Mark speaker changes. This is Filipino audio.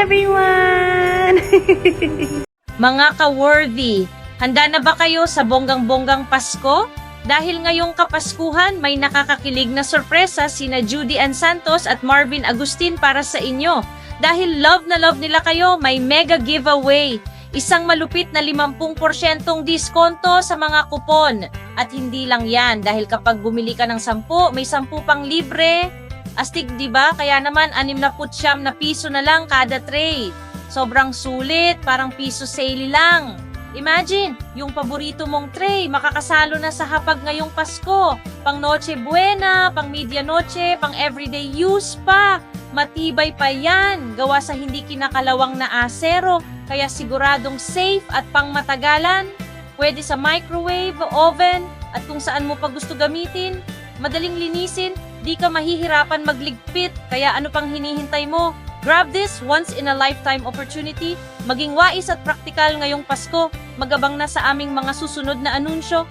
Speaker 1: everyone!
Speaker 2: Mga ka-worthy, handa na ba kayo sa bonggang-bonggang Pasko? Dahil ngayong Kapaskuhan, may nakakakilig na sorpresa sina Judy Ann Santos at Marvin Agustin para sa inyo. Dahil love na love nila kayo, may mega giveaway. Isang malupit na 50% diskonto sa mga kupon. At hindi lang yan, dahil kapag bumili ka ng 10, may 10 pang libre. Astig, di ba? Kaya naman 69 na piso na lang kada tray. Sobrang sulit, parang piso sale lang. Imagine, yung paborito mong tray, makakasalo na sa hapag ngayong Pasko. Pang Noche Buena, pang Medianoche, pang everyday use pa. Matibay pa yan, gawa sa hindi kinakalawang na asero, kaya siguradong safe at pang matagalan. Pwede sa microwave, oven, at kung saan mo pa gusto gamitin. Madaling linisin, di ka mahihirapan magligpit, kaya ano pang hinihintay mo? Grab this once-in-a-lifetime opportunity. Maging wais at praktikal ngayong Pasko. Magabang na sa aming mga susunod na anunsyo.